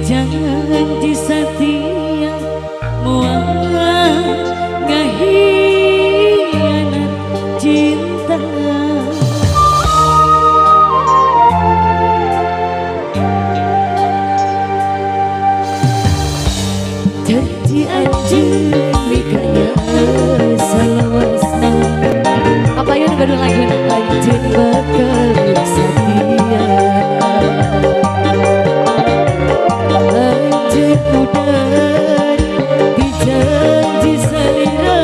janji setia muang ngahianat cinta. Janji anjing mikanya salawasna apa yang gaduh lagi anjing bakal setia. Udah dijanji salira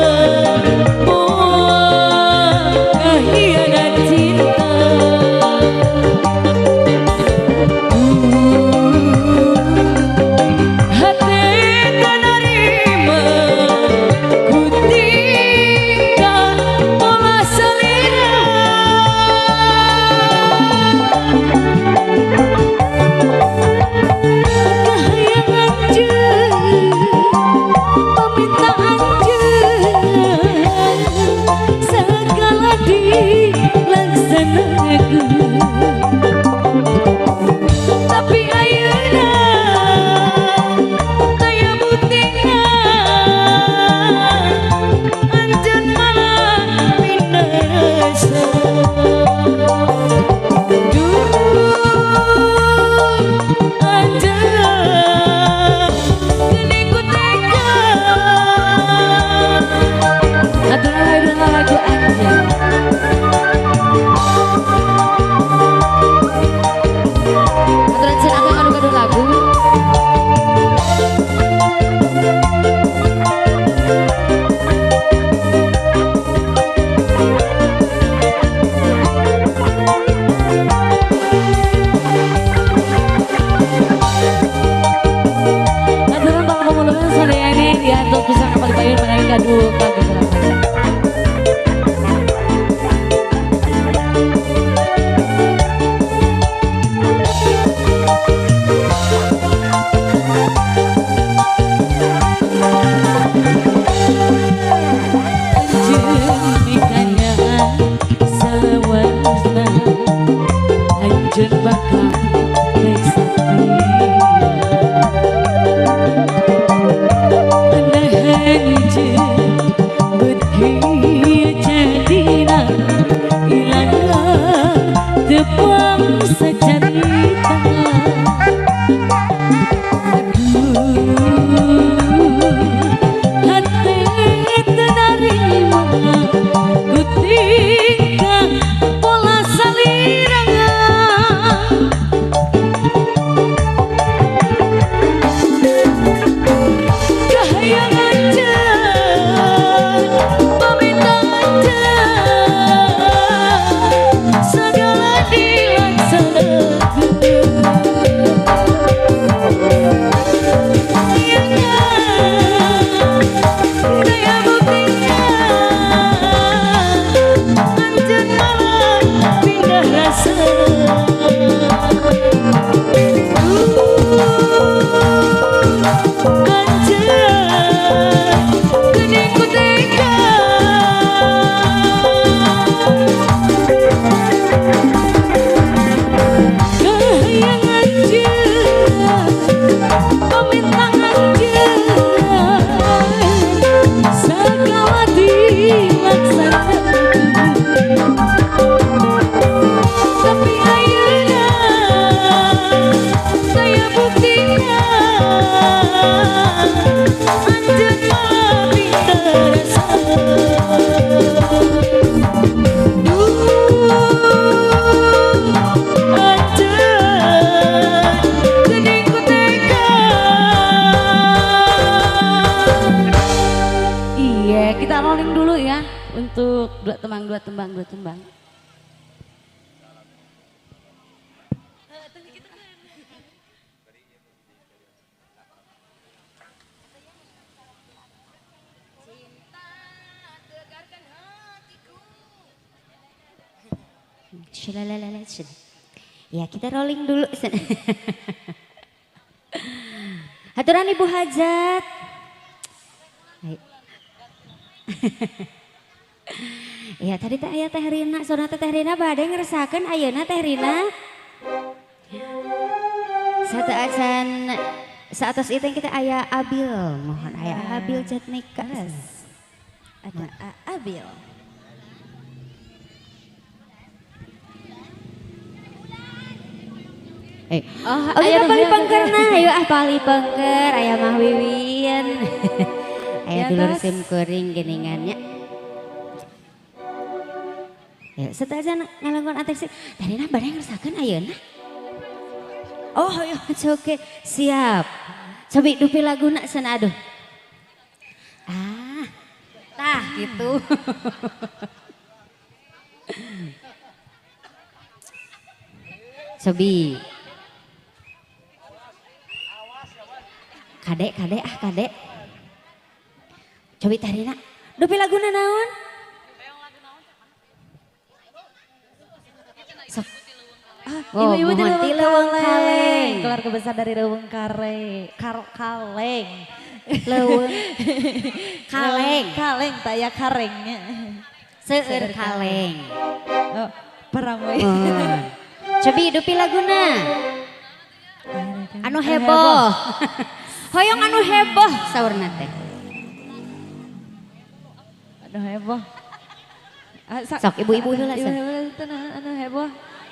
muang ngahianat cinta. Hati tak nerima ku tinggal pola salira. Tapi ayeuna daya buktina anjeun malah pindah rasa. Anjeun geuning ku tega aturan lagu anjeun. Aturan cen akang adu-adu lagu. Aturan bakal pemuluhan sadayana diatur pisang kapal payun menawi kadu lagu gerakan. Anjeun bakal naik setia. Nah anjeun beuki jadina ilang tepang sacarita. Hati teu narima ku tinggal pola salira. Kita rolling dulu ya untuk dua tembang. Ya kita rolling dulu. Haturan Ibu Hajat. Ya tadi teh aya Teh Rina, sonata Teh Rina bade ngerasakeun ayeuna Teh Rina. Satu acan seatas itu kita ayah Abil, mohon ayah Abil Jatnika. Ada Abil. Ayah pali pengker nah, ayo pali pengker, ayah mah wiwin. Ayah dulur sim kuring geningannya. Ya, setelah aja ngalangkon ateksi, tadi nah barang ngerasakan ayeuna. Oh ya oke, siap. Cobi dupi laguna sana aduh. Tah gitu. Cobi. Kadek kadek. Cobi tadi nak. Dupi laguna naon? Sok. Ibu-ibu di Leuweung Kaleng. Keluarga besar dari Leuweung Kaleng. Leuweung Kaleng. Kaleng taya karengnya. Seueur Kaleng. Oh, Paramoy. Cobi dupi laguna. Anu heboh. Hoyong anu heboh saurna teh. Anu heboh. Sok ibu-ibu heula sok. Anu heboh.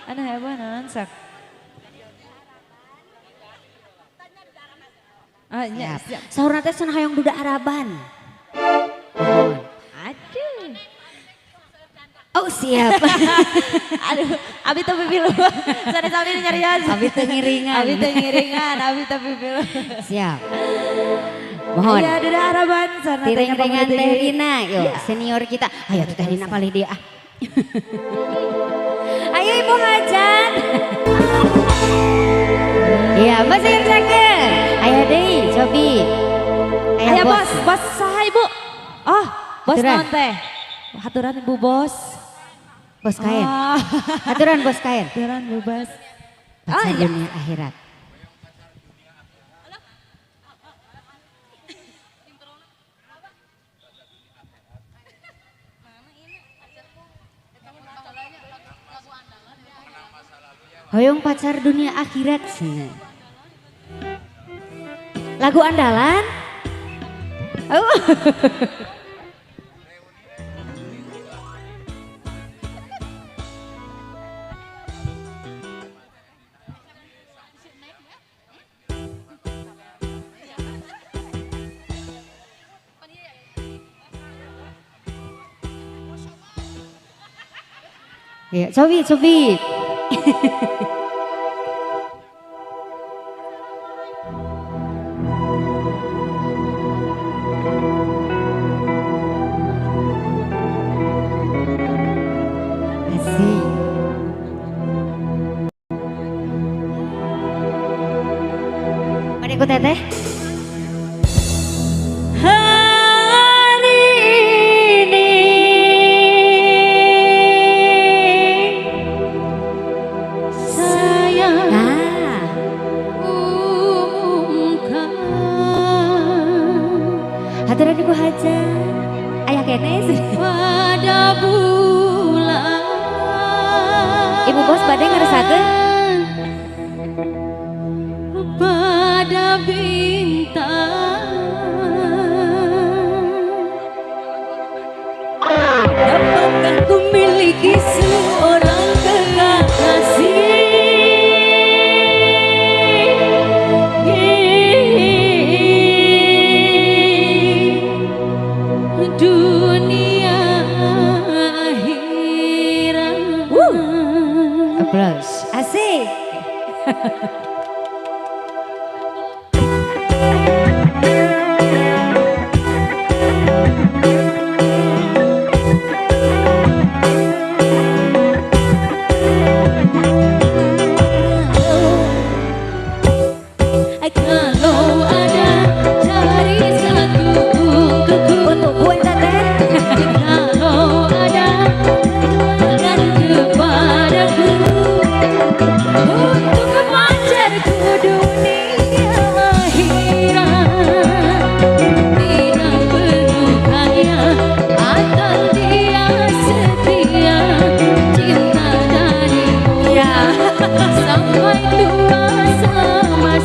Anu heboh naon sok. Nya siap. Saurna teh cenah hoyong duda Araban. Aduh. Oh siap. Aduh, abi teu pipilu. Sada sambil nyarios. Abi teu ngiringan. Abi teu pipilu. Siap. Mohon. Aya duda Araban sana teh Tiring-tiringan Teh Rina, yuk senior kita. Ayo Teh Rina palih dia. Ayo Ibu Hajat. Iya, masih ngerjakeun. Ayo deui, cobi. Ayo bos saha Ibu? Oh, bos naon teh? Haturan Ibu bos. Bos kain. Haturan bos kain. Haturan Bu bos. Pacar dunia akhirat. Hoyong pacar dunia akhirat sih. Lagu andalan? Oh. Ya, cobi. Mari ikut teteh. Hari ini saya umumkan. Haturan Ibu Hajat. Ayah kene pada bulan. Ibu bos bade ngerasakeun pada bintang. Dapatkah ku miliki seorang kekasih? Dunia akhirat. Applause. Asik. Kalau ada dari satu untuk gue teteh. Kalau ada dan kepadaku untuk memancarku dunia akhirat. Tidak perlu kaya atau dia setia, cinta dari muda sampai tua sama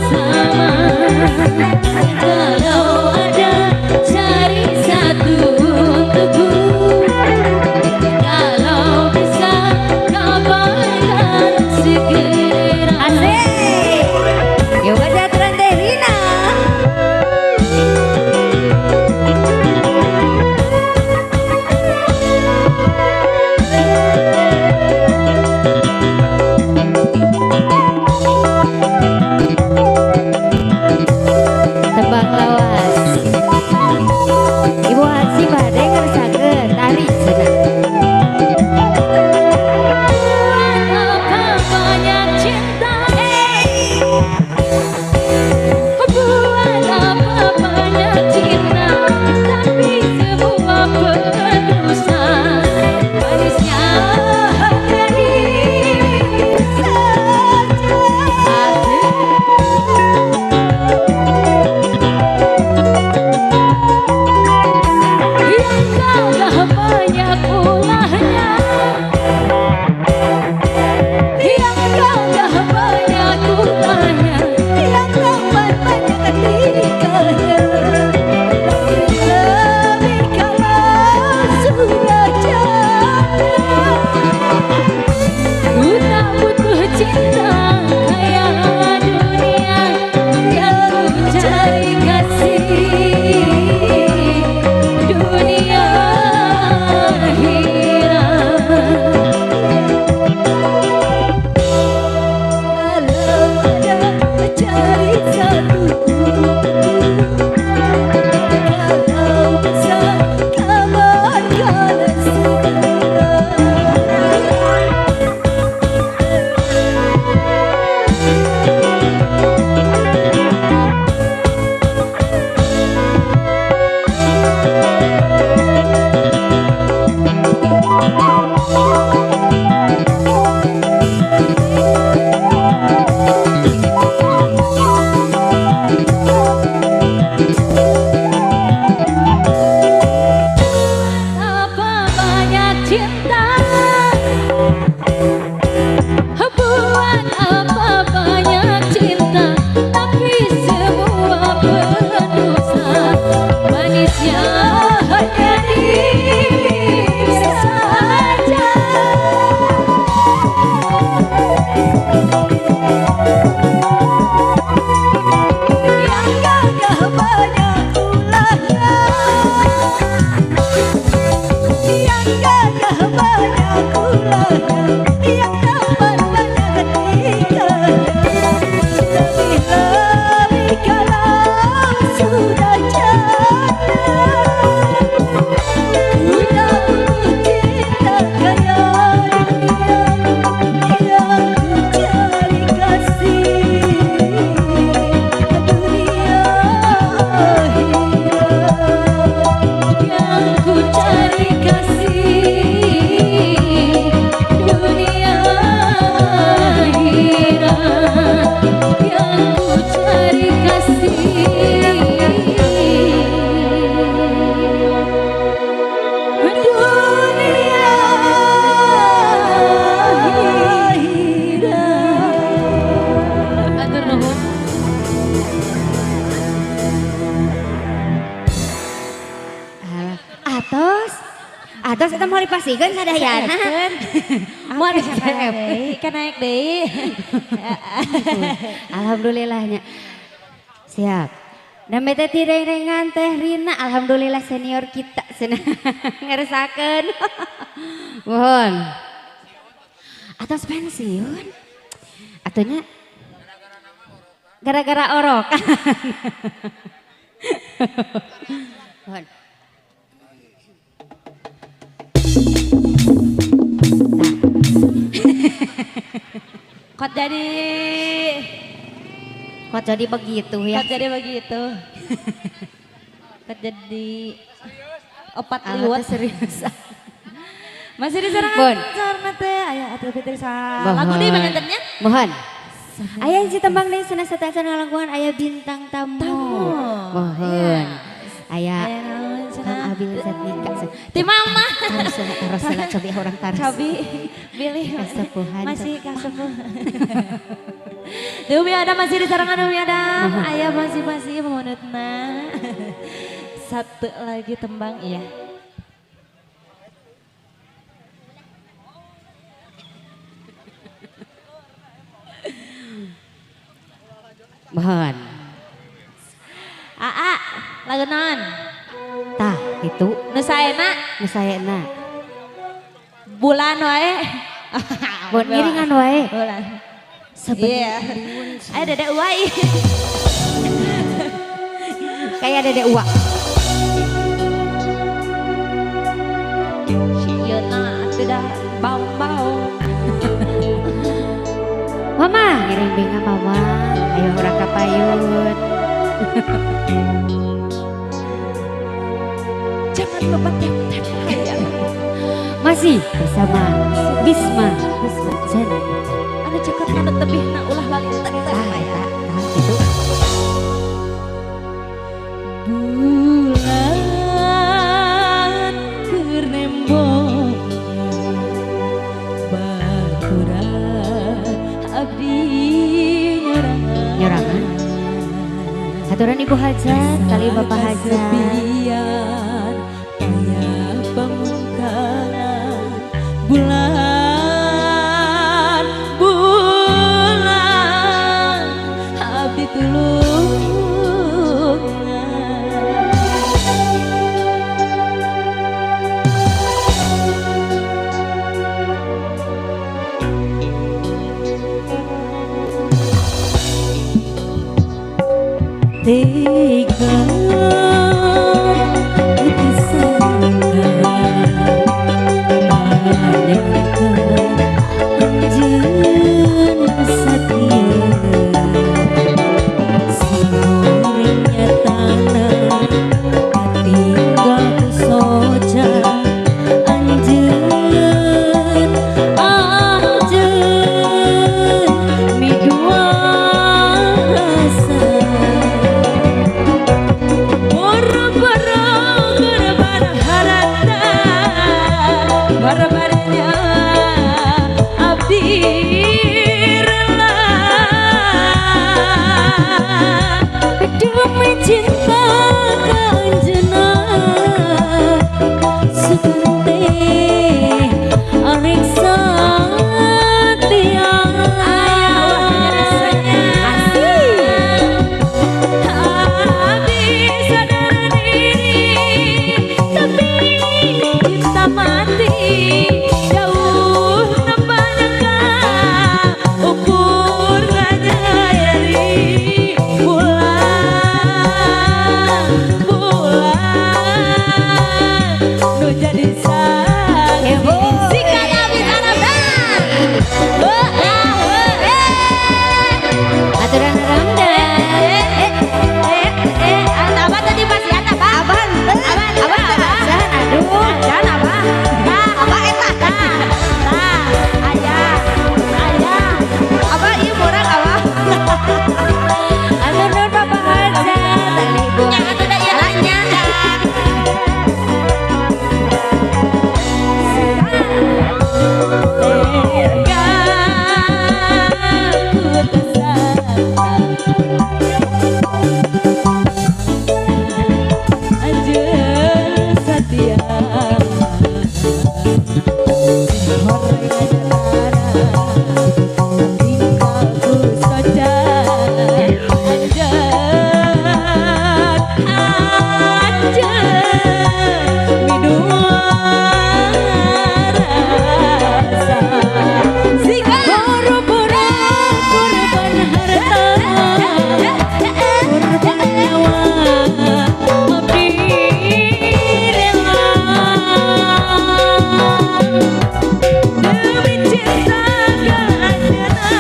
Atos kita mau dipasihkan sadayana. Mau dicek, kan naik deh. Alhamdulillahnya. Siap. Dan bete tidak dengan Teh Rina, alhamdulillah senior kita ngeresakeun. Mohon. Atos pensiun. Atunya gara-gara orok. Mohon. Kok jadi begitu ya? Kok jadi begitu. Kok jadi opat liwat serius. Masih diserangan sarana teh aya atuh fitri lagu deui mantennya. Mohon. Aya hiji tembang deui cenah satacan ngalangkungan aya bintang tamu. Mohon. Aya Kang Abil Zatika. Ti mama. Tarosela cobi orang taros. Cobi pilih kasepuhan. Masih kasepuh. Demi ada masih disarangan demi ada. Aya masih memunutna. Satu lagi tembang iya. Mohon. Aa, lagu naon? Tah, itu Nu saena bulan wae. Buat ngiringan wae. Bulan. Sebenarnya. Ayo Dedek Uwai. Kayak Dedek Uwa. Siyeuna tidak bau-bau. Mama, ngiring binga mama. Ayo orang kapayun. Jangan lupa tap-tap hayang. Masih bersama Bisma Zen. Anu cekot anu tebihna ulah lalita Gitu. Bulan keur nembong baturan abdi Nyorangan. Aturan Ibu Hajat, kali Bapak Hajat. Sepian payah pemungkaran bulan abdi tulungan. tega putus sangka panjangkan anjeun satia simurnya tanah katinggal ku soca anjeun midua rasa boro-boro korban harata barbarnya abdi rela demi cinta kanjena sukante arek satia abdi sadar diri tapi kita mati jauh nampaknya ukur ngajari bulan nu jadi saksi sikat abis anabang aturan ramdan apa tadi masih ada pak aban aduh jangan apa apa eta ayah apa ieu murang apa atuh nun bapak aja tali buah yang atuh da ieu nanya anjeun satia horai ajaran tinggal ku soca anjeun midua rasa boro-boro korban harta korban nyawa abdi rela demi cinta kanjena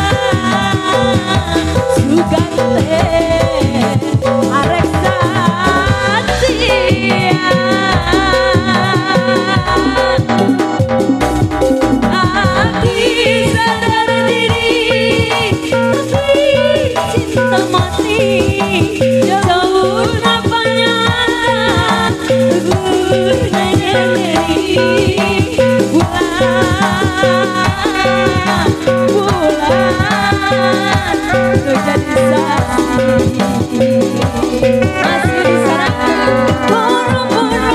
sugante arek satia abdi sadar diri tapi cinta mati jauh napanya gunanya dari bulan nu jadi saksi masih diserahkan boro-boro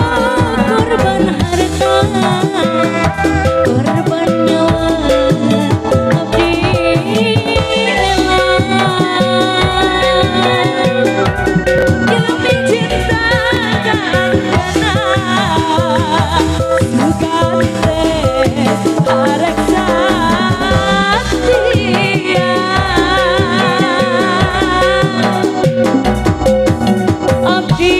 korban harta korban nyawa abdi rela demi cinta kanjena sukante arek satia abdi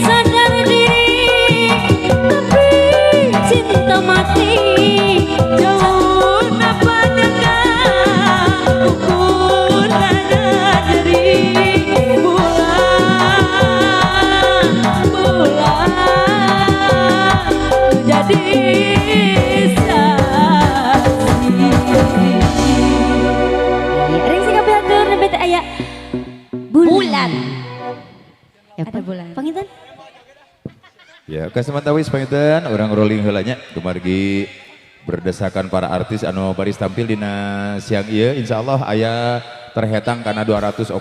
sadar diri tapi cinta mati jauh napanya ukurannya dari bulan jadi saksi. Ring sing kabatur nebet aya bulan. Ada bulan. Panginten? Ya, oke semantawis panginten orang rolling heulanya kemargi berdasarkan para artis anu baris tampil dina siang ieu insyaallah aya terhetang karena 240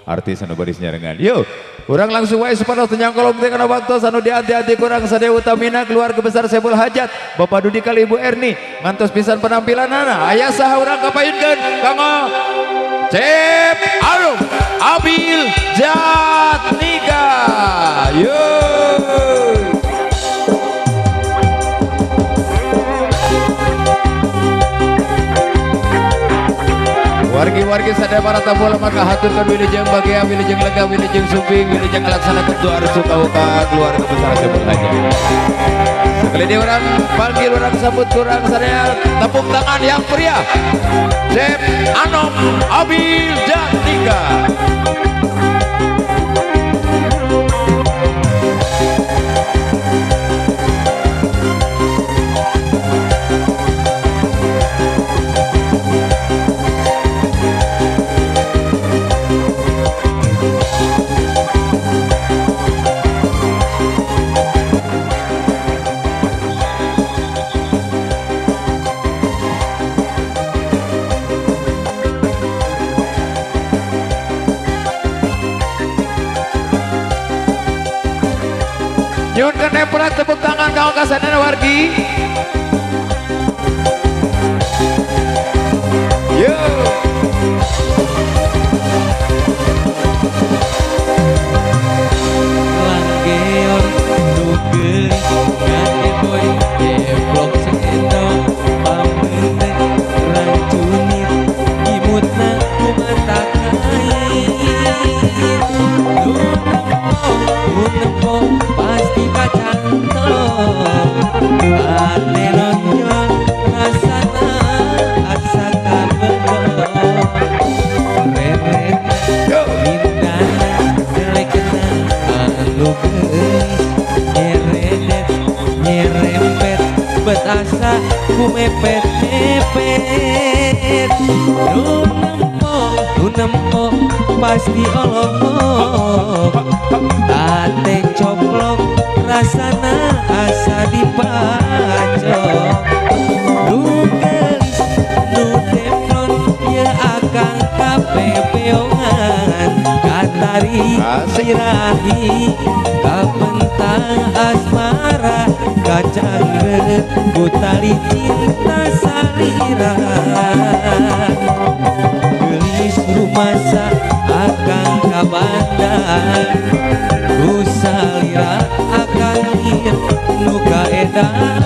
artis anu baris nyarengan. Yuk, urang langsung wae supados tenyang kolom teh kana waktos anu dianti-anti kurang sadaya utamina keluarga besar Sebul Hajat, Bapak Dudi kali Ibu Erni, ngantos pisan penampilanana. Aya saha urang kapayunkeun kanggo Cep Arum Abil Jatnika. Yuk. Wargi-wargi sadaya para tamu maka haturkan wilujeng bahagia, wilujeng lega, wilujeng suping, wilujeng laksanakan doa restu kauka keluarga besar sebut aja. Sekali dia orang panggil orang sambut kurang sadaya tepuk tangan yang meriah. Chef Anom Abil Jatika. Nyun keneperan tepuk tangan kau kasanana wargi. Yo. Langgeon dugel ngake boy deblok sendo pamente rancunit imutna kumata kain unepo pasti kacanto ane nonjon rasana asa kabelo reret lindana selekna anu geus nyeredet nyerempet betasa kumepet-mepet nu nempo pasti olok ate coplok rasana asa dipacok nu geus nu teflon ye akang kapepeongan katari sirahi kapentang asmara kacangret butali cinta salira gelis rumasa akang kabandang ku salira akang lir nu kaedan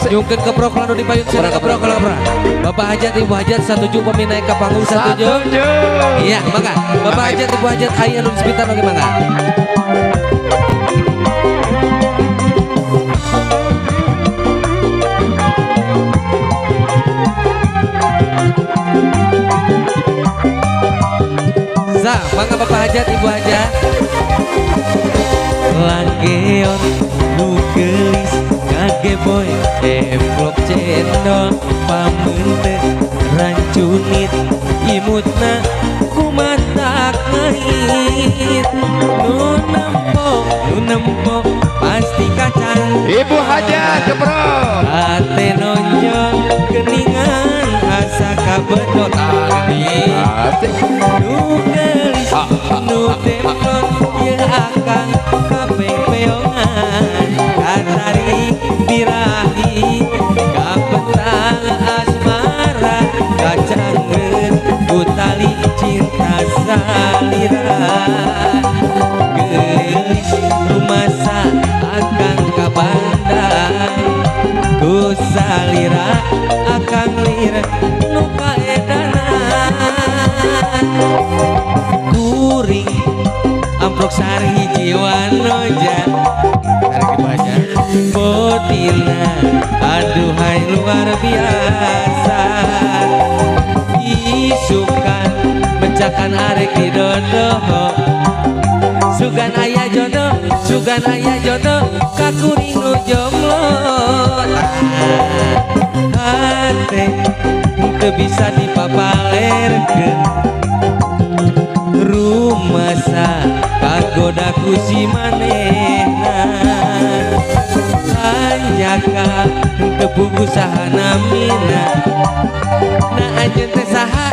nyungkeun keprok lalu dipayun sira keprok keprok Bapak Hajat Ibu Hajat satuju pami naik ke panggung satuju iya mangga Bapak Hajat Ibu Hajat aya nu sebentar lagi mangga Za, mangga Bapak Hajat Ibu Hajat Langgeon nu gelis ngage boy deblok cendol pamente rancunit imutna kumata ngait nu nempo pasti kacang Ibu Hajat Keprok ate nonjol keningan asa kabedot ani nu gelis nu teflon ye akang kapepeongan katari birahi kapetang asmara kacangget butali cinta salira gelis rumasa akang kabandang ku salira akang lir nu kaedanan kuring amprok sari jiwa noja tarik baca botina aduhai luar biasa isukan mencakan arek di dodoh sugan ayah jodoh kakuring nu jomblo hate teu bisa dipapalerkeun rumasa kagoda ku si manehna anjaka teu puguh sahana mina na anjeun teh saha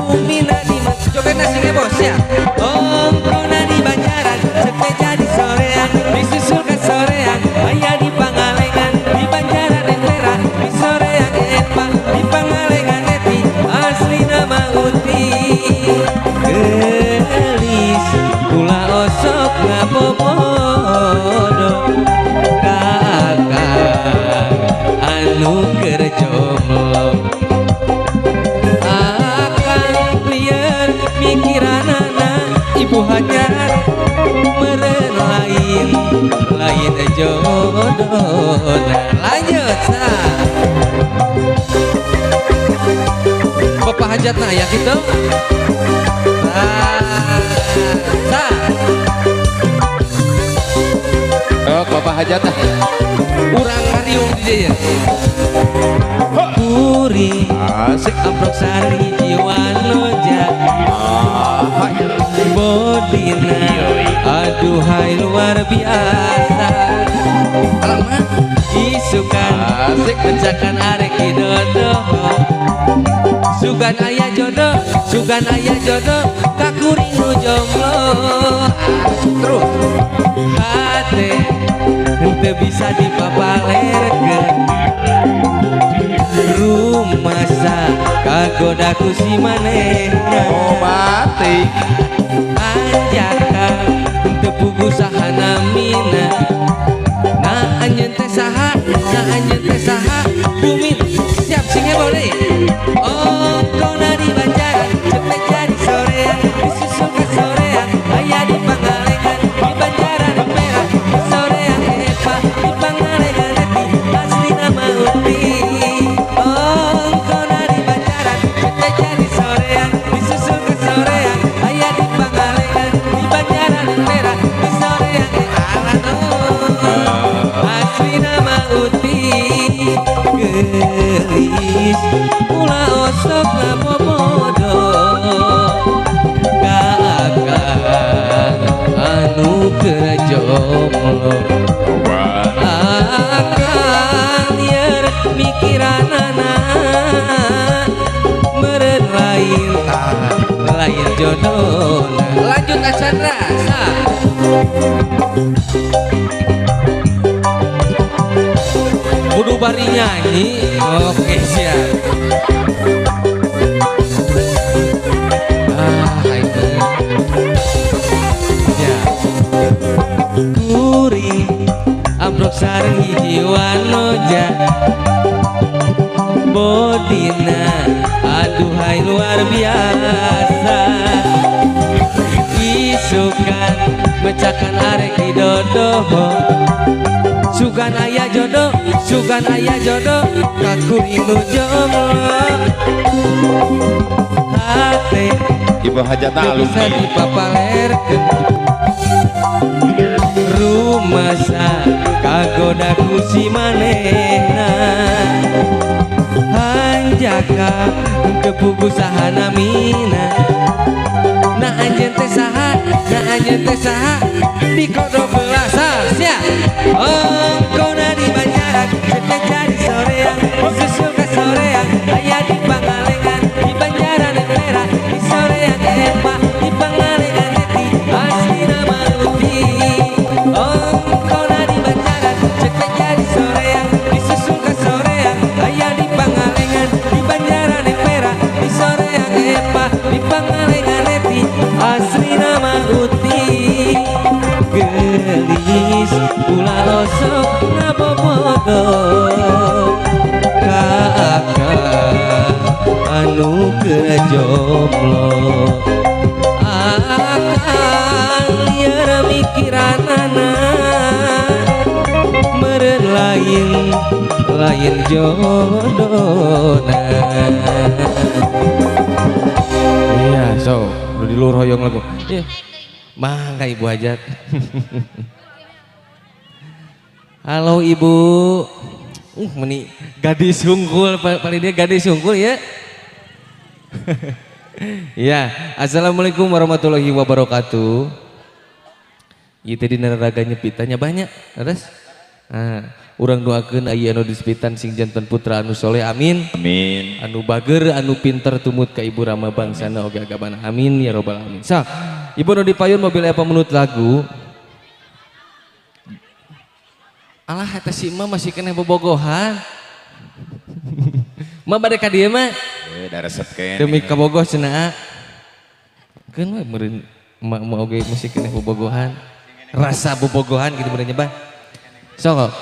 umina di jogetna sing bos ya ongkrona di Banjaran ceuk jadi sorean disusul ka sorean aya di Pangalengan di Banjaran Entera di sorean Epa di Pangalengan Eti asli nama Uti gelis kula osok ngabobodo kakak anu keur jomblo Lanjut Bapak hajatna ya gitu. Oh, Bapak hajat ah. Urang kariung di dia. Puri Asik. amplok sari jiwa noja. Bodina aduhai luar biasa. Alamak isukan Asik. pencakan arek dodo. Sugan ayah jodoh, sugan ayah jodoh, kakuring nu jomblo. Terus hati henteu bisa dipapalerkeun. Rumasa kagodaku si manehna. Oh mati. Anjaka henteu pugu sahana mina. Nah anjeun teh saha, nah anjeun teh saha, bumi siap singe boleh. Oh kona di Banjaran, cepet jadi sorean, disusul ke sorean, aya di Pangalengan, di Banjaran merah, di sorean epa, di Pangalengan eti, asli nama uti. Oh kona di Banjaran, cepet jadi sorean, disusul ke sorean, aya di Pangalengan, di Banjaran merah, di sorean alano, asli nama uti. Gelis ulah osok na bobodo kakak anu kerjomblo akan liar mikiranana meureun lain lain jodohna. Lanjut Acandra kudu bari nyanyi. Oke siap. Itu ya kuring amplok sareng hiji wanoja bodina aduhai luar biasa. Isukan mecakan arek didodoho. Sugan ayah jodoh, sugan ayah jodoh, kakuring nu jomblo. Hate Ibu hajat teu bisa alumni. dipapalerkeun. Rumasa kagodaku si manehna. Hanjaka henteu pugu sahana mina. Nah anjeun teh saha, nah anjeun teh saha, di kodo belasan sia. Oh kona di Banjaran, cepet jadi sorean, susul ke sorean, aya di Pangalengan, di Banjaran merah, di sorean epa, di Pangalengan eti, asli nama uti. Oh kona di Banjaran, cepet jadi sorean, disusul ke sorean, aya di Pangalengan, di Banjaran merah, di sorean epa, di Pangalengan eti, asli nama uti. Gelis ulah osok ngabobodo kakak anu kerjomblo akan liar mikiranana meureun lain jodohna. Iya so udah di luar hoyong lagu. Iya mangga ibu hajat. Halo ibu. Meni gadis hungkul paling dia gadis hungkul ya. Ya, assalamualaikum warahmatullahi wabarakatuh. Ieu teh dina raga nyepitanya banyak, terus. Urang doakeun aya anu disepitan sing janten putra anu soleh amin. Amin. Anu bager anu pinter tumut ka ibu rama bangsana oge agabana amin ya robbal alamin. Sa, ibu nu dipayun mobil apa menurut lagu? Alah eta si emak masih kena bobogohan. Emak bade ka dieu mah. Da resep kene. Demi kabogoh cenah. Keun we meureun emak oge masih kena bobogohan. Rasa bobogohan gitu bener nyebah. Sok.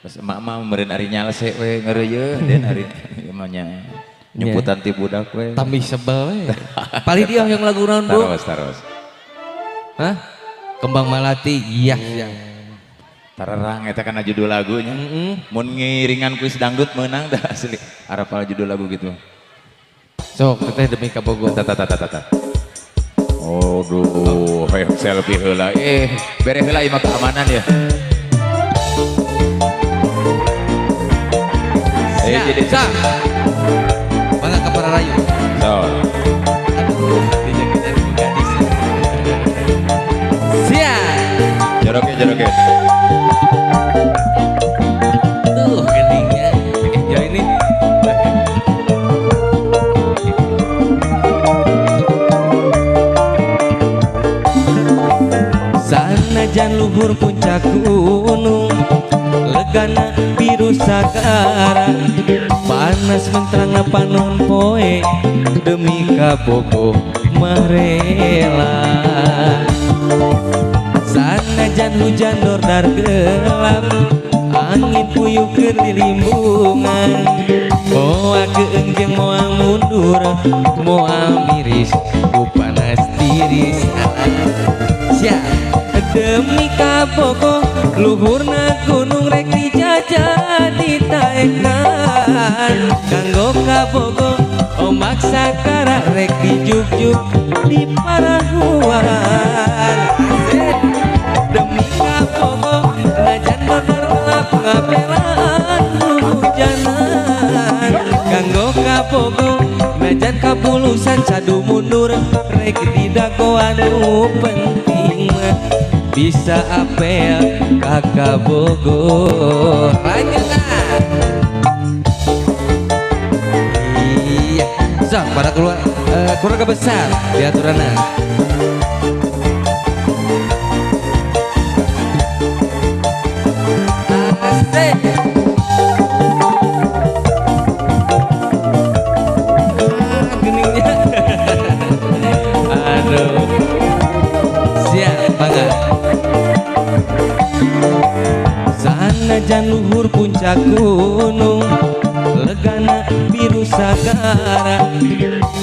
Pas emak-emak meureun ari nyalese we ngeureuyeun den ari emanya nyumputan ti budak we. Tambih sebel we. Pali dia yang lagu naon, Bu? Taros. Hah? Kembang Malati. Iya. Tararang eta kana judul lagunya. Mun ngiringan kuis dangdut menang dah asli. Arapal judul lagu gitu. Sok teh demi ka Bogor. Tata. Aduh, selfie heula. Bere heula ieu mah keamanan ya. Jadi Sa. Bangga ka para rayu. so. Aduh, dijaga-jaga gadis. Siap. Jodoke. Tuh endingnya. Ya ini. Sanajan luhur puncak gunung, legana biru sagara, panas menterang panon poe, demi kabogo marela. Sanajan hujan dordar gelap, angin puyuh keur dilimbungan, moal keungjeng moal mundur, moal miris ku panas tiris. Siap. Demi kabogo luhurna gunung rek dijajah ditaekan, kanggo kabogo omak sakara rek dijuk-juk di parahuan. Demi kabogo najan dodor gelap ngapelaan hujanan, kanggo kabogo najan kapulusan sadu mundur rek didagoan nu penting bisa apel kakak Bogor. Lanjutlah. Iya, so para keluarga besar di aturanna. Asik. Geningnya. Aduh. Siap, bangga. Sanajan luhur puncak gunung, legana biru sagara,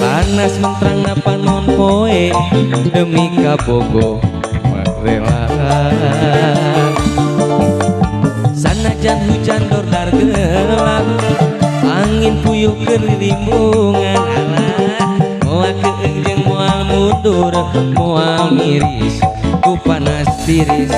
panas menterang panon poe, demi kabogo marela. Sanajan hujan dordar gelap, angin puyuh keur dilimbungan, moal keungjeng moal mundur, moal miris ku panas tiris.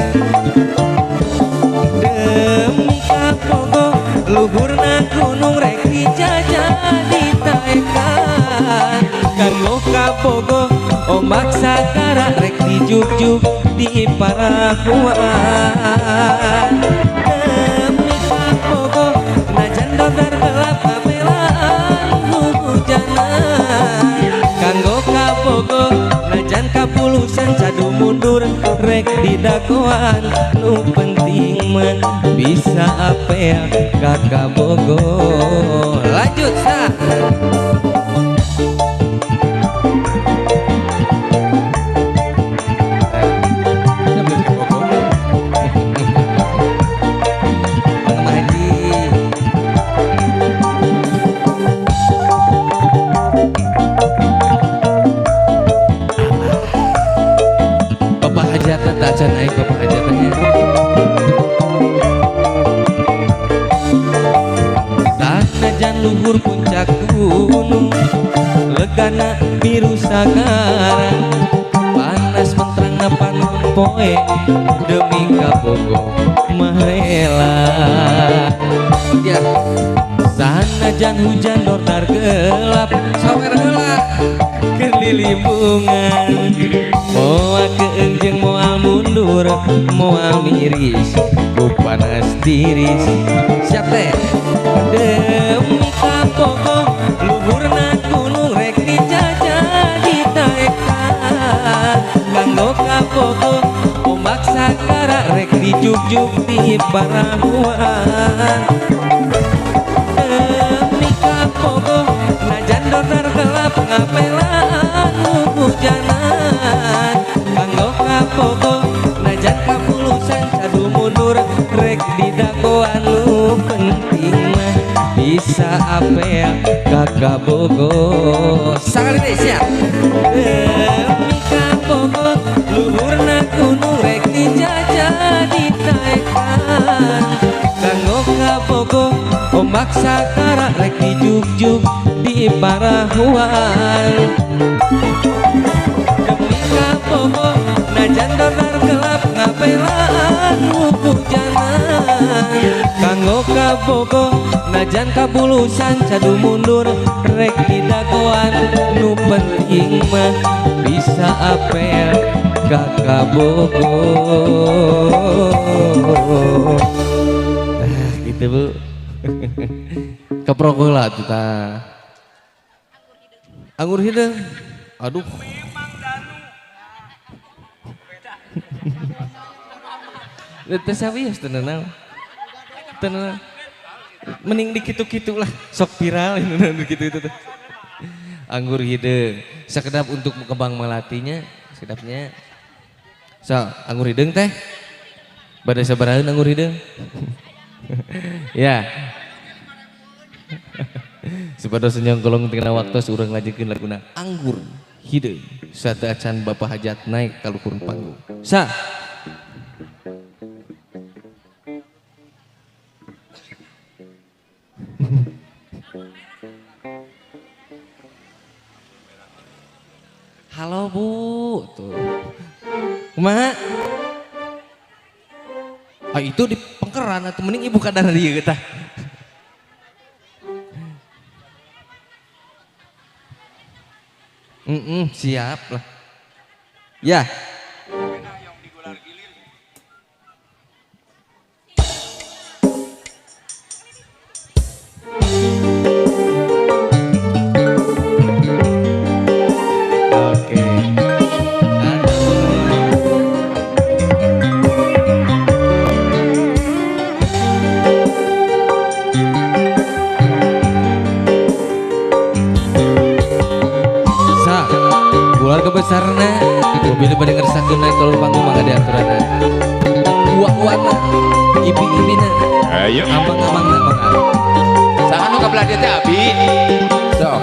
Demi kabogo luhurna gunung rek dijajah ditaekan, kanggo kabogo ombak sakara rek dijuk-juk di parahuan. Demi kabogo najan dodar gelap kapelaan hujanan, kanggo kabogo najan kapulusan sadu mundur rek didagoan nu penting mah bisa apel kakak Bogor. Lanjut sah. Bapak hajatan tak can aing bapak hajatannya. Sanajan luhur puncak gunung, legana biru sagara, panas menterang panon poe, demi kabogo marela. Ya, sanajan hujan dordar gelap, sawer heula keur dilimbungan, moal keungjeng moal mundur, moal miris ku panas tiris. Siap teh. Demi kabogo luhurna gunung rek dijajah ditaekan, kanggo kabogo ombak sakara rek dijuk-juk di parahuan. Demi kabogo najan dodar gelap ngapelaan hujanan, kanggo kabogo najan kapulusan sadu mundur rek didagoan lu penting mah bisa apel kakak Bogor. Sakali deh siap. Demi kabogo luhurna gunung rek dijajah ditaekan, bogo ombak sakara rek dijuk-juk di parahuan demi kabogo najan dodar gelap ngapelaan hujanan kanggo kabogo najan kabulusan cadu mundur rek didagoan nu penting mah bisa apel kakak bogo gitu bu keprogola tuh ta anggur hidung aduh teh sawios tenang mending dikitu-kitu lah sok viral ini gitu tuh anggur hidung sekedap untuk kembang melatinya sekedapnya so anggur hidung teh badai sabaraheun anggur hidung ya supados nyongkolong tinggal waktu urang ngajikeun laguna anggur hidung saat acan bapak hajat naik kaluhur panggung sa halo bu tuh kumaha itu di pengkeran atau mending ibu kadar dia kita siap lah ya besarna mobil pada ngeresakeun naik kalau panggung mangga diaturana uak-uakna ibi-ibina ayo ambang-ambangna mangga saha nu kabelah dia teh abi sok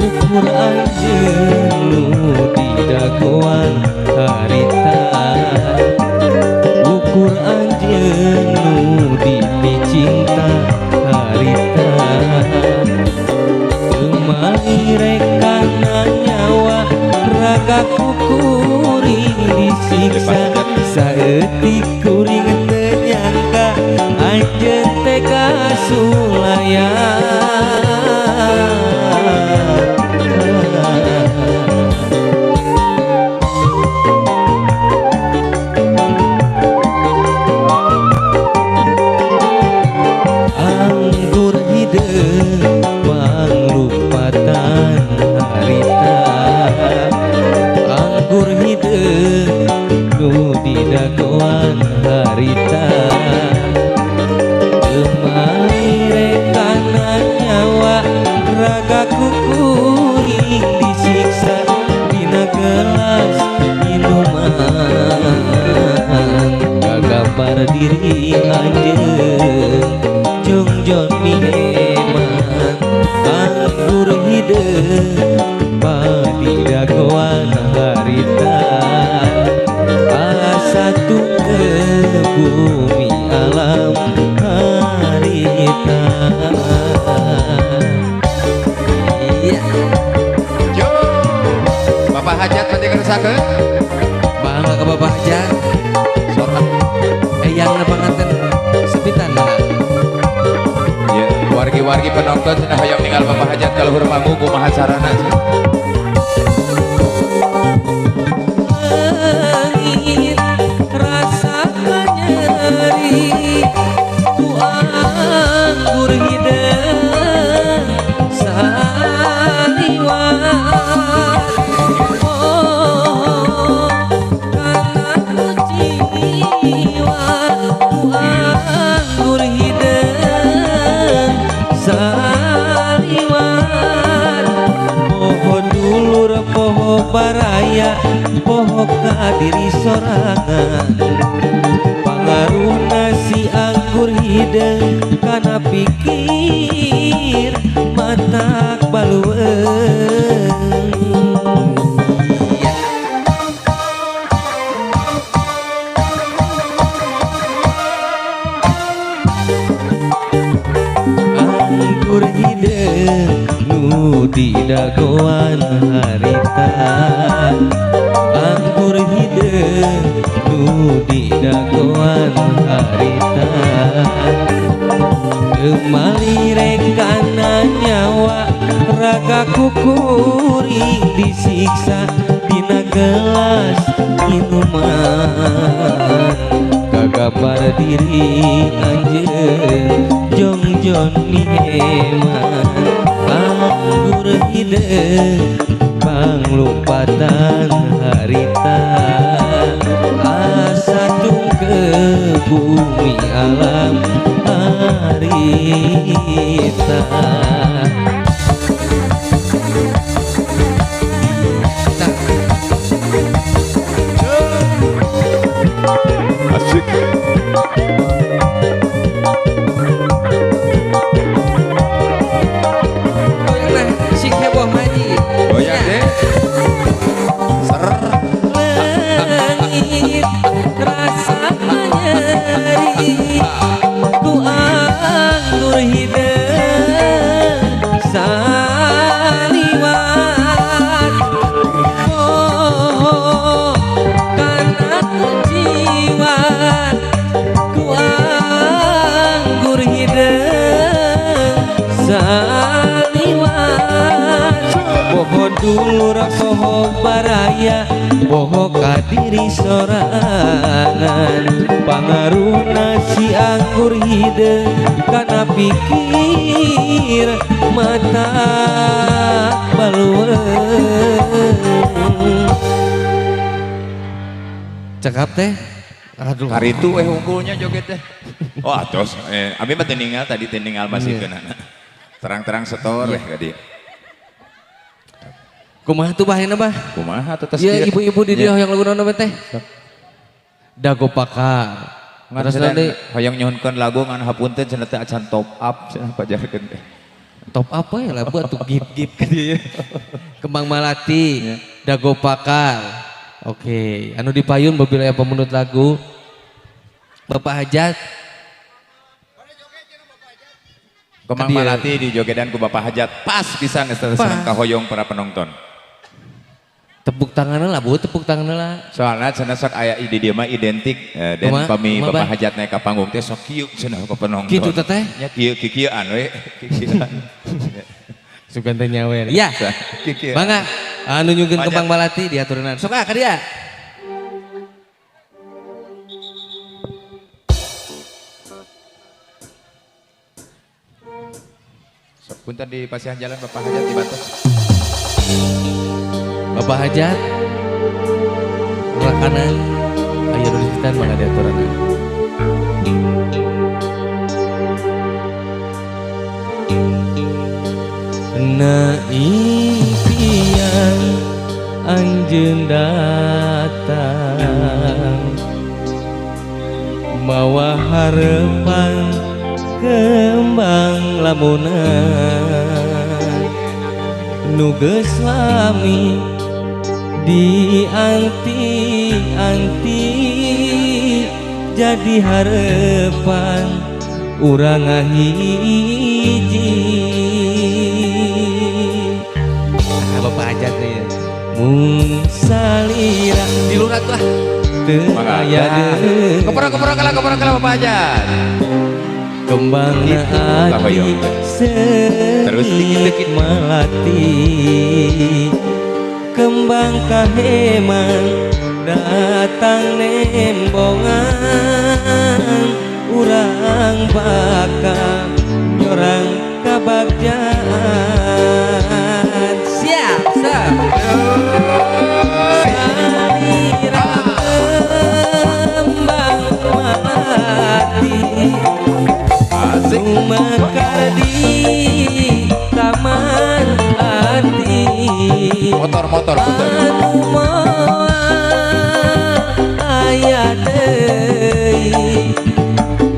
ukur anjeun nu didagoan harita ukur anjeun nu dicinta harita temani rekana nyawa raga kuring disiksa saeutik kuring teu nyangka anjeun teh kasulayan dagoan harita temai rekana nyawa raga kukuring disiksa dina gelas minuman kagampar diri anjeun jongjon mineman anggur hideung padi dagoan harita satu ke bumi alam harita iya yo bapak hajat nanti kerusakeun bangga ke bapak hajat sorak yang napangaten sepitan ya wargi-wargi penonton cenah hoyong ninggal bapak hajat kaluhur panggung kumaha carana sih ku anggur hideung saliwat karena ku jiwa ku anggur hideung saliwat poho dulur poho baraya poho kadiri sorangan pangaruhna si anggur hideung kana pikir matak balueung nu di dagoan harita anggur hideung nu di dagoan harita kemali rekana nyawa raga kukuring disiksa dina gelas minuman kagabar diri anjeun jongjon nieman anggur hideung panglumpatan harita asa tung ke bumi alam harita. Asik. Sing heboh maji. Oh ya deh. Ser. Langit rasa nyeri ku anggur hideung saliwat oh kana ku jiwa ku anggur hideung saliwat poho dulur poho baraya poho kadiri sorangan pangaruhna si anggur hideung kana pikir mata balueung cekap teh aduh Hari itu unggulnya joget teh. Oh atos, abi mah teu tadi teu ningal masih keunana. Terang-terang setor weh ka dieu. kumaha tuh bahena bah Kumaha atuh tos ya kieu? ibu-ibu di dia yang lagu naon teh dago pakar Ngan terus sedang nanti hoyong nyohonkeun lagu ngan hapunten cenah teh acan top up cenah pajarkeun teh. top apa ya lah buat tuh gip-gip kan dia kembang melati dago pakar oke anu dipayun babila pemenut lagu Bapak Hajat Kembang Kadieu. Malati di jogedan ku Bapak Hajat pas pisan geus seneng ka hoyong para penonton. tepuk tangannya lah bu tepuk tangannya lah Soalnya cenah sok aya di dieu mah identik dan Kumaha? pami Kumaha, Bapak Bah? Hajat naik ka panggung teh sok kieu cenah ka penonton. gitu teteh Nya kieu-kieuan we. Kieuan. sugan teh nyawer ya Kieu-kieuan. mangga anu nyugeun Hajat. kembang melati diaturenan sok ka dia Sok punten di pasihan jalan Bapak Hajat di Batos. Bapak Hajat kanan ayo disitan mangga diaturenan na impian anjeun datang mawa harapan kembang lamunan nu geus lami dianti-anti jadi harapan urang ngahiji Bapak Hajat ya mung salira dilurat lah teu aya deui Keporo-keporo kala Bapak Hajat. kembang Gitu, lah, hati hoyong. Terus sengit dikit-dikit. melati kembang kahemang datang nembongan urang bakal nyorang kabagjaan siap salira kembang melati mekar di taman hati Motor puter. anu moal aya deui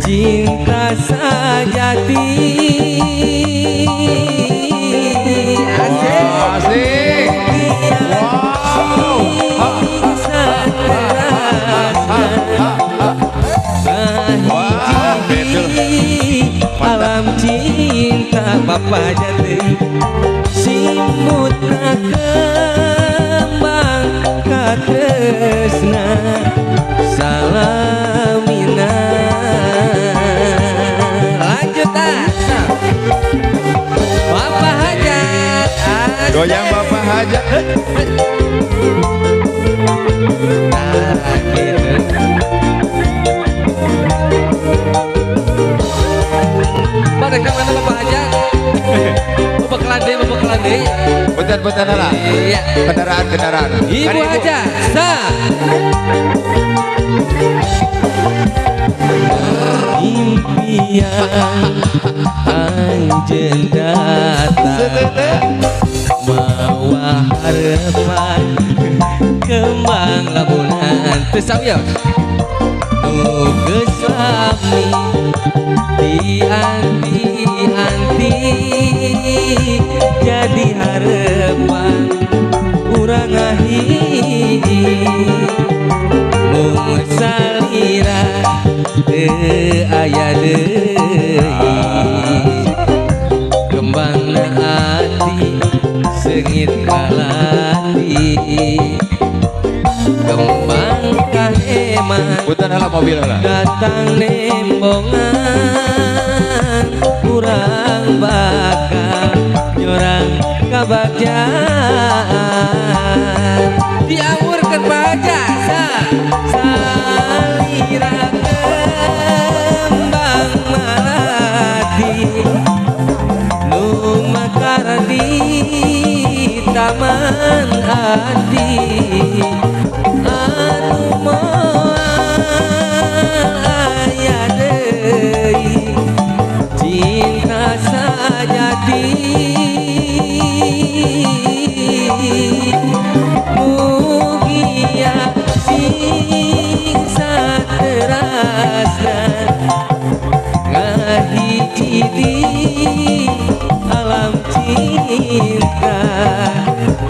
cinta sajati Asik. alam cinta Bapak Hajat Goyang Bapak Haja. Nah, gitu. Bareng ka mana Bapak Haja? Bapak kelandai. Punten lah. Iya. Kendaraan. Ibu Haja, impian anjeun datang mawa harapan kembang labunan teu sawiya nu geus lami dianti-anti jadi harapan urang ahli mung salira teu aya deui kembangna ati seungit kalati kembang kaheman Punten heula mobil heula. datang nembongan kurang bakal nyorang kabagjan diawurkeun pajasa salira kembang melati nu mekar di taman hati anu moal aya deui cinta sajati mugia sing saterasna ngahiji di alam cinta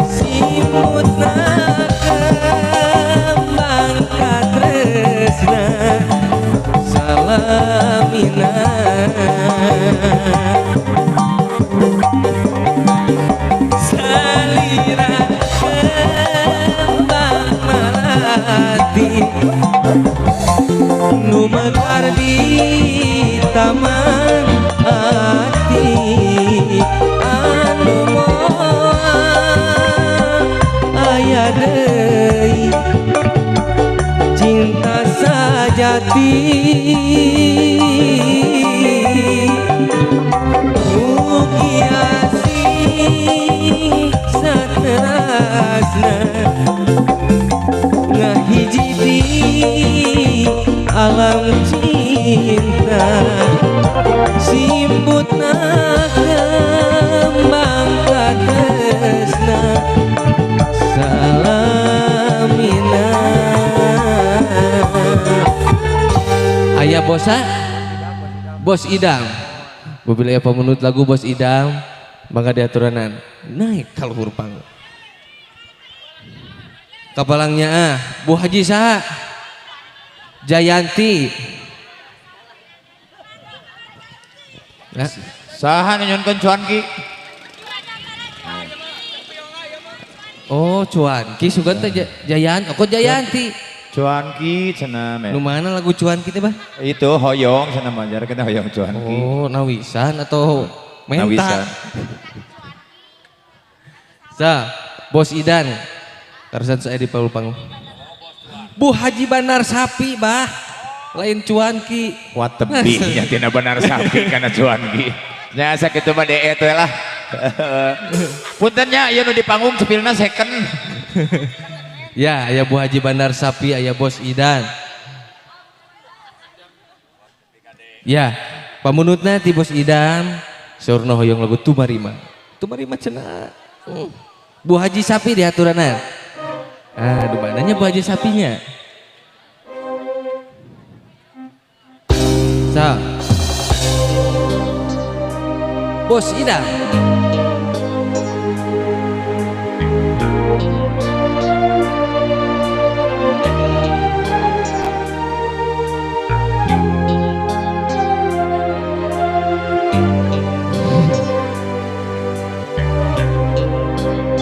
simutna kembang katresna salamina salira kembang melati nu mekar di taman hati anu moal aya deui cinta sajati mugia sing saterasna ngahiji di alam cinta simbutna kembang katresna salamina aya bosa Bos Idam mobil aya pemenut lagu Bos Idam mangga diaturanan naik kaluhur panggung kapalangnya Bu Haji saha Jayanti nah. Saha nyonkeun cuanki? Oh cuanki sugan teh Jayanti kok Jayanti Cuanki cenah me. nu mana lagu cuanki teh bah Itu hoyong cenah manjar kita hoyong cuanki. oh nawisan atau Nawisan. mentak sa Bos Idan karusan saya di panggung Bu Haji Bandar Sapi bah lain cuanki Wah tebihnya tina benar sapi kana cuanki. Nya sakitu mah DE teh lah. Punten nya ieu nu di panggung cepilna second. ya aya Bu Haji Bandar Sapi aya Bos Idan ya pamunutna ti Bos Idan saurna hoyong lagu Tumarima cenah Bu Haji Sapi diaturanna aduh mananya Bu Haji Sapinya sa Bos Idan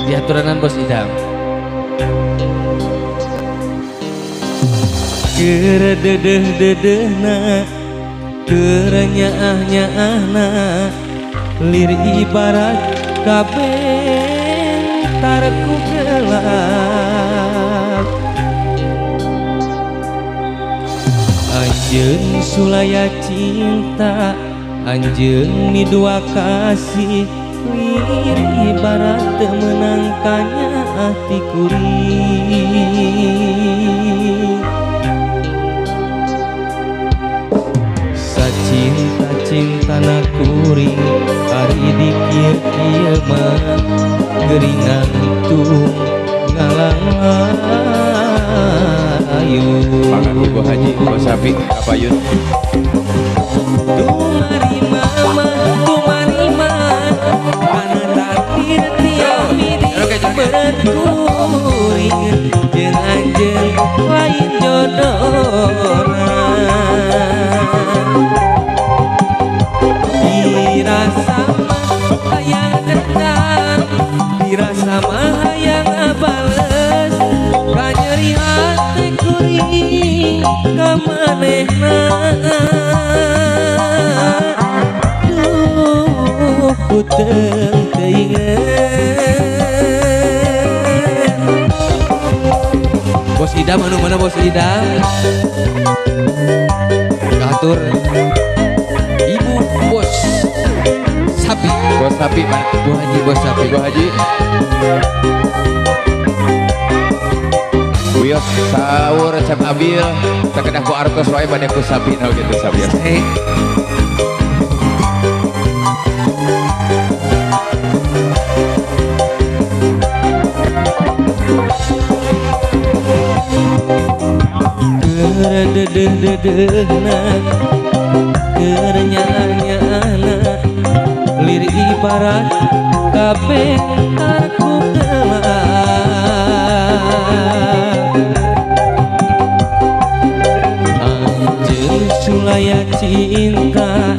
diaturanan Bos Idam kerededeh-dedehna kerenyaah-nyaahna lir ibarat kabeh tarku gelap. Anjeun sulaya cinta, anjeun midua kasih, lir ibarat temenangkannya hati kuring. Sacinta-cinta na kuring, hari di kieu-kieu mah geringan tung ngalang ayu. Pangan Ibu Haji, Bos Sapi, Kapayun. Tumari mama, kana takdir tiap midi berkuring, jeung anjeun lain jodohna. Dirasa mah hayang dendam, dirasa mah hayang abales, kanyeri hati kuring ka manehna. Duh ku teu teuingeun. Bos Idam anu mana Bos Idam? Katur Ibu Bos Sapi. Bos Sapi mana? Bu Haji, Bos Sapi. Ibu Haji. Wios sahur Cep Abil, sakedah ku artos wae bade ku Sapi na gitu Sapi. Dedeh-dedehna kerenyaannya lir ibarat kabeh tarku gelap. Anjeun sulaya cinta,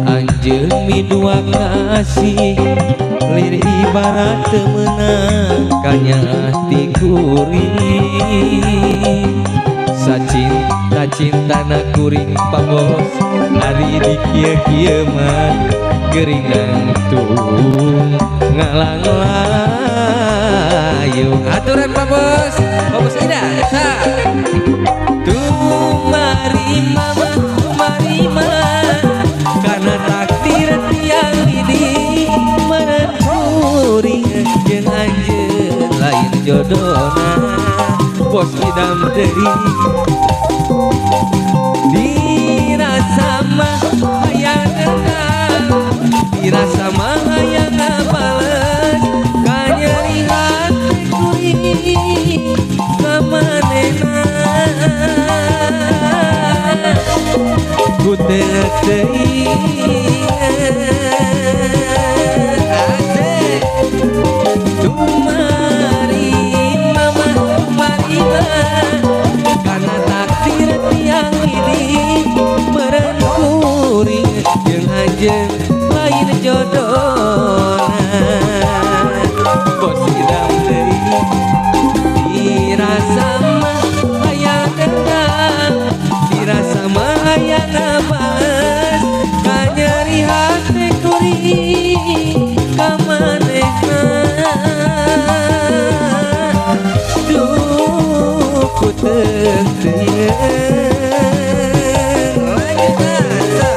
anjeun midua kasih, lir ibarat temenang kanya hati kuring. Sacinta na kuring pangos, hari di kieu-kieu mah geringan tung ngalang layung. Aturan Pak Bos, Pak Bos Ida. Tumari mama, karena takdir tiang ini menekuring, jeung anjeun lain jodohna. Bos Idam deui dirasa mah hayang dendam, dirasa mah hayang ngabales, kanyeri hati kuring ka manehna. Ku teu teuingeun asik. Tumari mama, karena takdir tiang ini meureun kuring, jeung anjeun lain jodohna. Bos Idam deui dirasa mah hayang dendam, dirasa mah hayang ngabales, kanyeri hati kuring ka manehna. Duh ku teu teuingeun. Lanjut asa.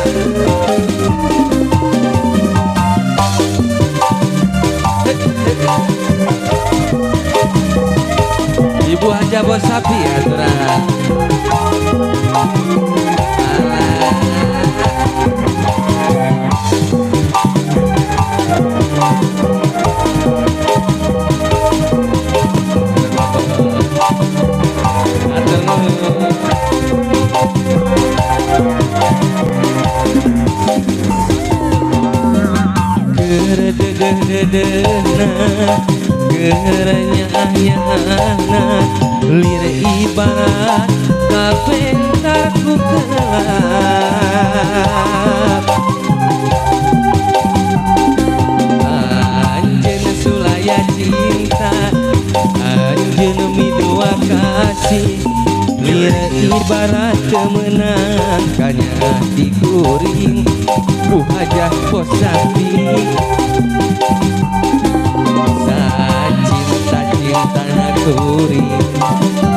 Ibu aja Bos Sapi aturan. Dedehna kerenyaannya lir ibarat kabeh tarku gelap. Anjeun sulaya cinta, anjeun midua kasih, lir ibarat temenang kanya hati kuring. Bu Hajah Bos Sapi, sacinta intana kuring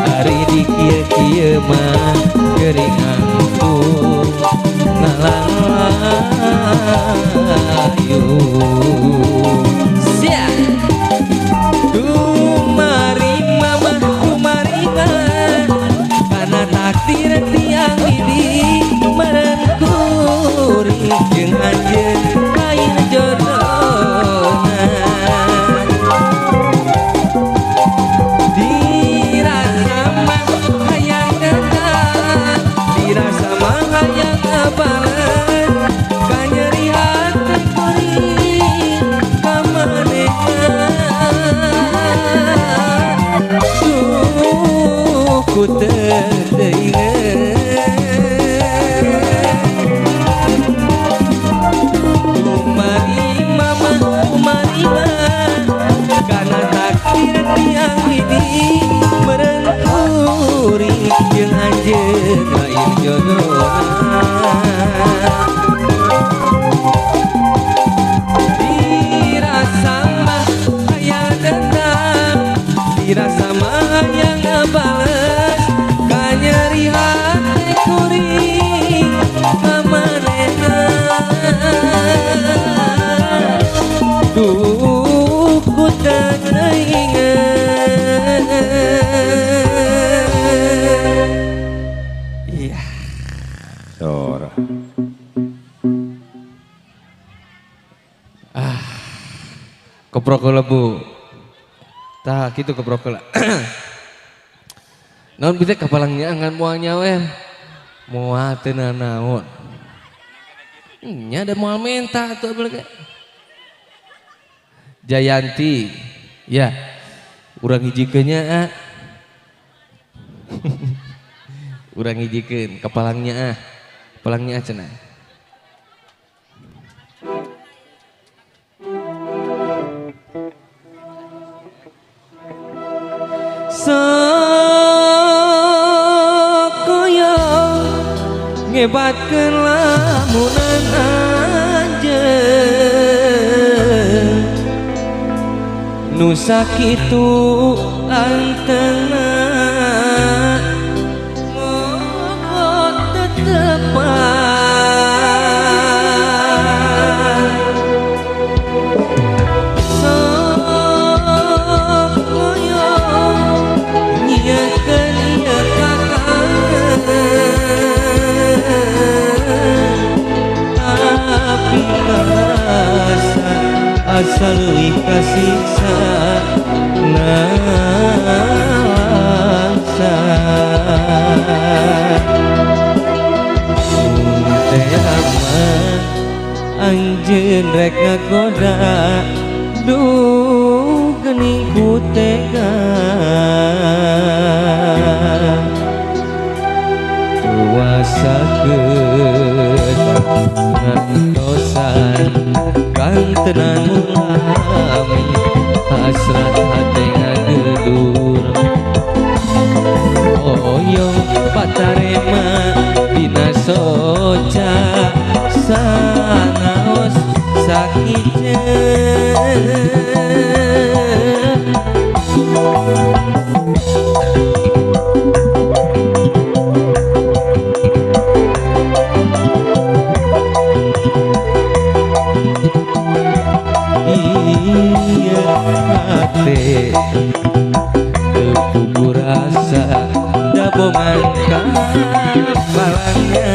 hari di kieu mah gering angtung ngalayu siap kumari mama kumari karena takdir tiang ini meren kuring jeung anjeun lain jodohna dirasa mah hayang datang dirasa mah hayang ngabalan kanyeri hati kuring kamanehan ku teu karena takdir tiang ini merenturi jeung anjeun lain jodohna dirasa mah hayang dendam dirasa mah hayang ngabales kanyeri hati kuring kamanehan ku teringat. Iya. Dora. Keprok lebu. Tah kitu keprok lah. Naon bisa kapalangnya angan moal nyawer. Moal teu naon. Nya ada moal menta tuh belega. Jayanti, ya, urang hijikeunnya urang hijikeun kepalangnya kepalangnya cenah. Sok koyo ngebatkeun lamunan anjeun nu sakitu antena mogot tetepan sok koyo nyiekeun ieu kakangan tapi rasa asa leuwih kasiksa nangsa teh aman anjeun rek ngagoda duh geuning ku tega kuasakeun ngantosan kantenan mulami hasrat hati ngagedur oyong patarema dina soca sanaos sakitjeun iya hati kepupu rasa dabongan kapalangnya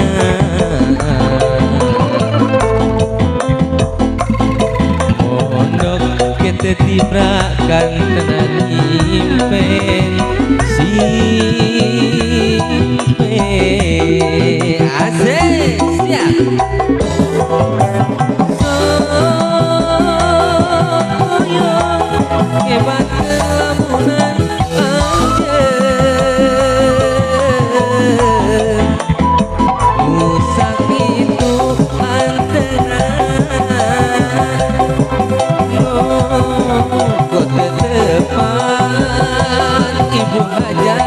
mondok kete tibrakan tenan impen simpen asik siap hebat lamunan anjeun nu sakitu antena mogot tetepan ibu hajat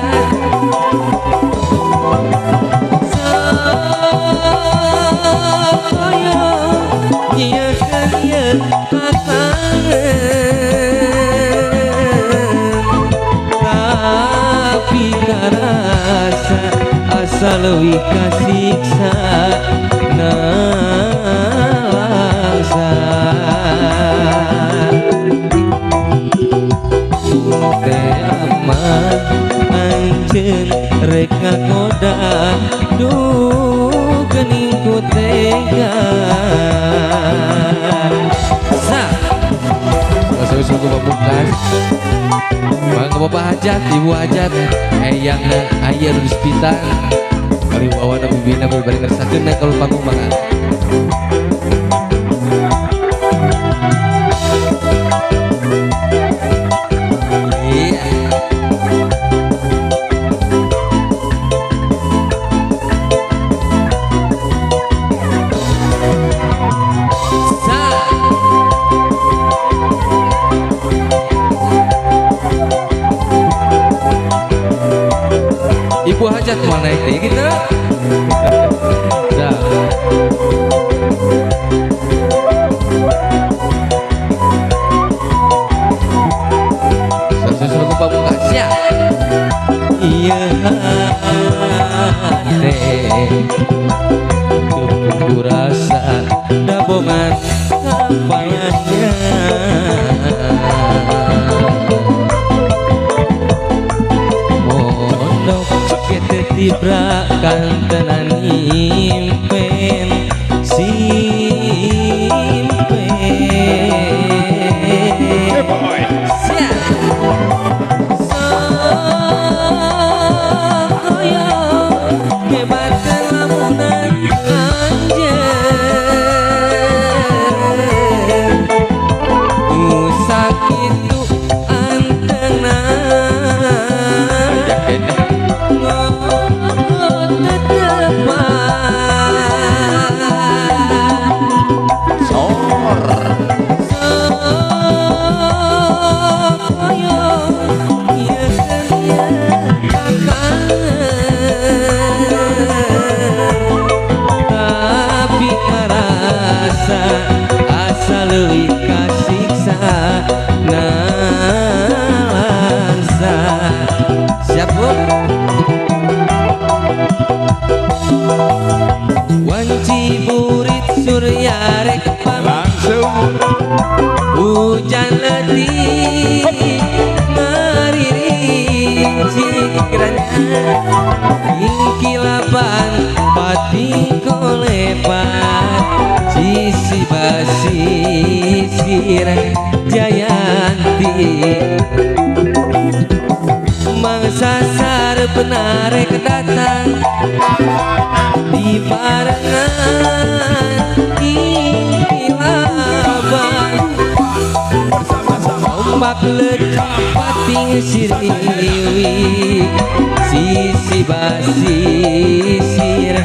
asal leuwih kasiksa nalangsa teh aman anjeun rek ngagoda duh geuning ku tega sa suku pamungkas bang bapak hajat ibu hajat eyang ayah lulus pita kali wawana bibina berbalik ngersakeun kalau panggung banget ibu hajat mau naik deh gitu dah susul ku pamungkas ya iya teh tubuh rasa dabongan kapalanya tibrakan tenan impen simpen siap soyo hebat lamunan anjeun sakit tu antenan asal leuwih kasiksa nalangsa siap bu wanci burit surya rek langsung hujan letih mariring cikranya ingkilaban pati kolepat sisi basisir Jayanti mangsa benar kedatang di barengan kilaban ombak lecapating siriwi sisi basisir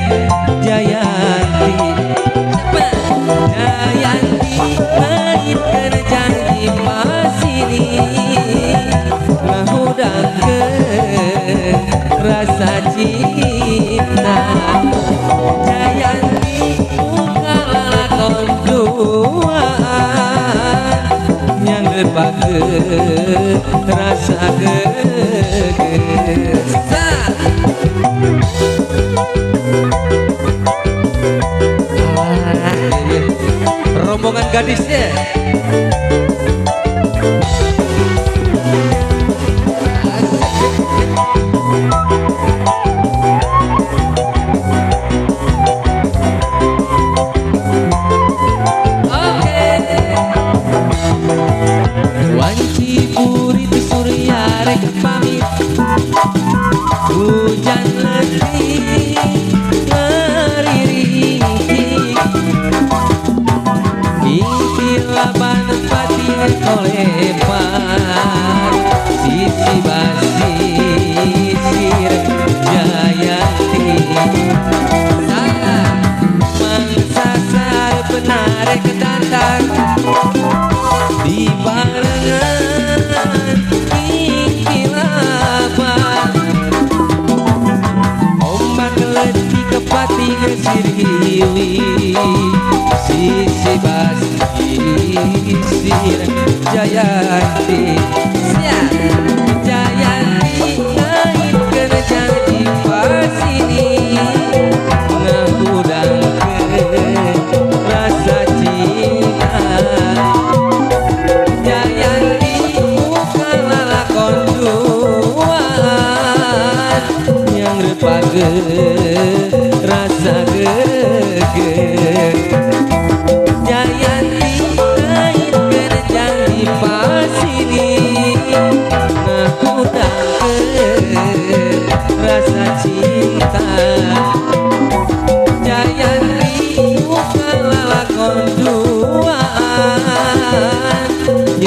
Jayanti Jayanti langitkan janji masini ngahudangkeun rasa cinta Jayanti buka lalakon duaan yang lepakeun rasa gegesah rombongan gadisnya wanci burit surya rek pamit hujan letih ngariring ingkilaban pati kolepan sisi basisir Jayanti salah mangsasar benar kedatang di barengan ingkilaban ombak letih kepati gesiriwi sisi basisir Jayanti siap Jayanti langitkan janji pasini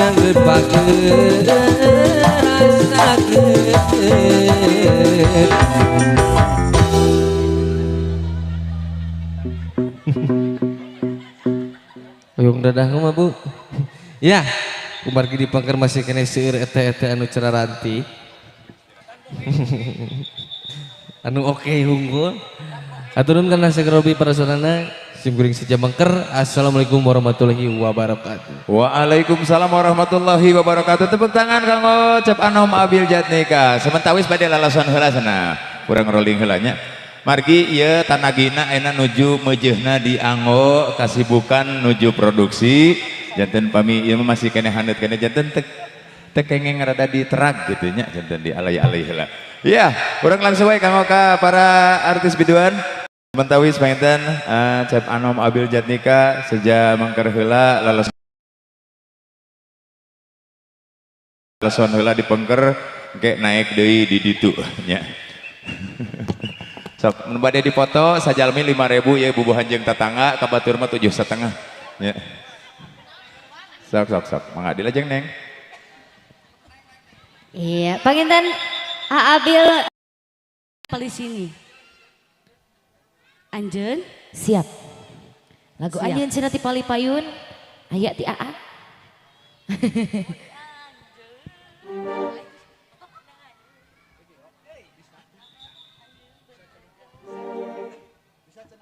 angger pager rasakeun. Oyong dadah mah Bu. Ya, kumargi dipangker masih kena seueur eta-eta anu ceraranti. Anu oke unggul. Aturun kana sagerobi para saudara sim kuring sejamangker. Assalamualaikum warahmatullahi wabarakatuh. Waalaikumsalam warahmatullahi wabarakatuh. Tepuk tangan kanggo Cap Anom Abil Jatnika. Sementawis bade lalasan heula sana. Urang rolling heula nya. Margi ieu tanagina ena nuju meujeuhna di Anggo kasibukan nuju produksi. Janten pami ieu masih kene handeup kene janten teu kengeng rada diterag gitu nya janten di alay-alay heula. Ya, urang langsung wae kanggo ka para artis biduan. Mentawis panginten Cap Anom Abil Jatnika seja mangker heula lalason heula dipengker ge naik deui di ditu nya. Sok nu bade dipoto sajalmi 5.000 ya bubuhan jeung tatangga ka batur mah 7,5 nya. Sok mangga dilajeng Neng. Iya, panginten Aabil Di sini. Anjeun, siap. Lagu Siap. anjeun cenah ti Pali Payun aya ti Aa.